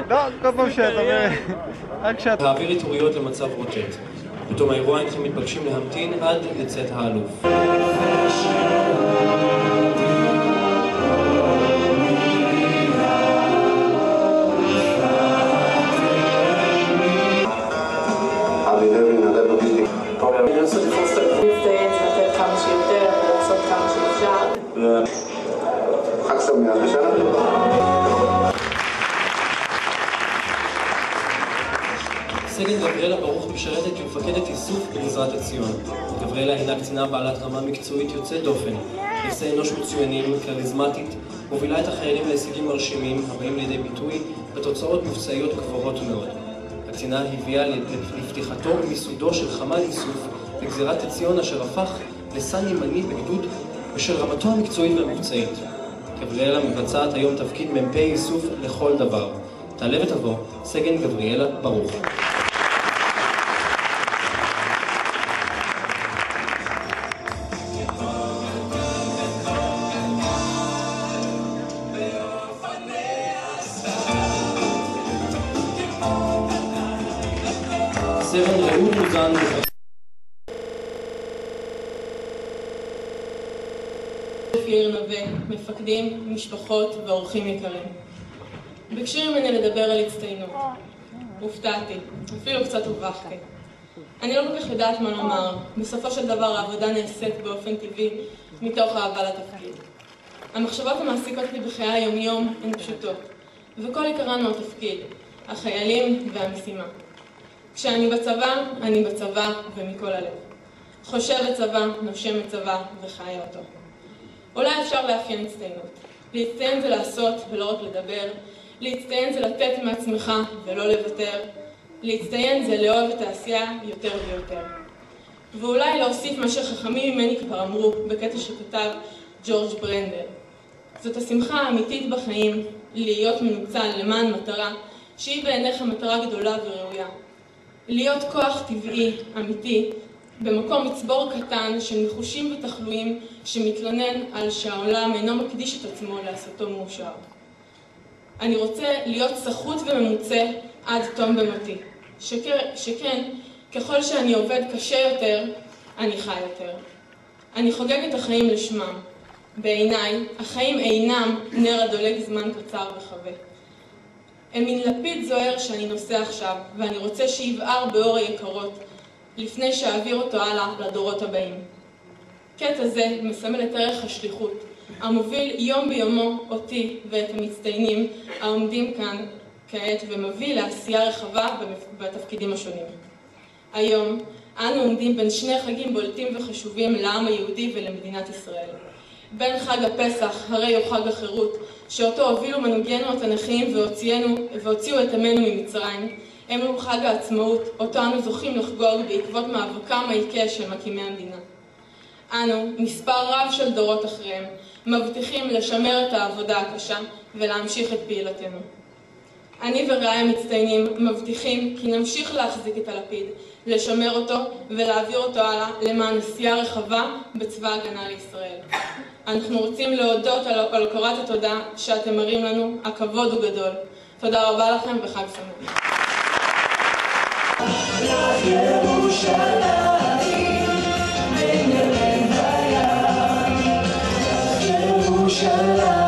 לא, כל פעם שאתה אומר, רק שאתה... להעביר התעוריות למצב רוטט. בתום האירוע אינכם מתבקשים להמתין עד לצאת האלוף. חג שמח ושנה טובה. סגן גבריאלה ברוך משרתת כמפקדת איסוף בגזרת עציון. גבריאלה הינה קצינה בעלת רמה מקצועית יוצאת דופן, יחסי אנוש מצוינים, כריזמטית, מובילה את החיילים להישגים מרשימים הבאים לידי ביטוי בתוצאות מבצעיות גבוהות מאוד. הקצינה הביאה לפתיחתו ומיסודו של חמ"ל איסוף בגזרת עציון אשר הפך לסן ימני בגדוד בשל רמתו המקצועית והמבצעית. גבריאלה מבצעת היום תפקיד מ"פ איסוף לכל דבר. תעלה ותבוא סגן גבריאלה ברוך. סרן רעות מוזן יאיר נווה, מפקדים, משפחות ואורחים יקרים. ביקשו ממני לדבר על הצטיינות. הופתעתי, אפילו קצת הובכתי. אני לא כל כך יודעת מה לומר. בסופו של דבר העבודה נעשית באופן טבעי מתוך אהבה לתפקיד. המחשבות המעסיקות לי בחיי היום-יום הן פשוטות, וכל עיקרן הוא התפקיד, החיילים והמשימה. כשאני בצבא, אני בצבא ומכל הלב. חושב בצבא, נושם בצבא וחיה אותו. אולי אפשר לאפיין הצטיינות. להצטיין זה לעשות ולא רק לדבר. להצטיין זה לתת מעצמך ולא לוותר. להצטיין זה לאהוב את העשייה יותר ויותר. ואולי להוסיף מה שחכמים ממני כבר אמרו בקטע שכתב ג'ורג' ברנדר. זאת השמחה האמיתית בחיים להיות מנוצל למען מטרה שהיא בעיניך מטרה גדולה וראויה. להיות כוח טבעי, אמיתי, במקום מצבור קטן של נחושים ותחלואים שמתלונן על שהעולם אינו מקדיש את עצמו לעשותו מאושר. אני רוצה להיות סחוט וממוצא עד תום במותי. שכן, ככל שאני עובד קשה יותר, אני חי יותר. אני חוגג את החיים לשמם. בעיניי, החיים אינם נר הדולק זמן קצר וחווה. הם מין לפיד זוהר שאני נושא עכשיו, ואני רוצה שיבער באור היקרות, לפני שאעביר אותו הלאה לדורות הבאים. קטע זה מסמל את ערך השליחות, המוביל יום ביומו אותי ואת המצטיינים העומדים כאן כעת, ומביא לעשייה רחבה בתפקידים השונים. היום אנו עומדים בין שני חגים בולטים וחשובים לעם היהודי ולמדינת ישראל. בין חג הפסח, הרי הוא חג החירות, שאותו הובילו מנהיגינו התנ"כיים והוציאו את עמנו ממצרים, הוא חג העצמאות, אותו אנו זוכים לחגוג בעקבות מאבקם העיקש של מקימי המדינה. אנו, מספר רב של דורות אחריהם, מבטיחים לשמר את העבודה הקשה ולהמשיך את פעילתנו. אני ורעי המצטיינים מבטיחים כי נמשיך להחזיק את הלפיד, לשמר אותו ולהעביר אותו הלאה למען עשייה רחבה בצבא הגנה לישראל. אנחנו רוצים להודות על הוקרת התודה שאתם מראים לנו, הכבוד הוא גדול. תודה רבה לכם וחג שמח. ירושלים, בין לב הים, ירושלים.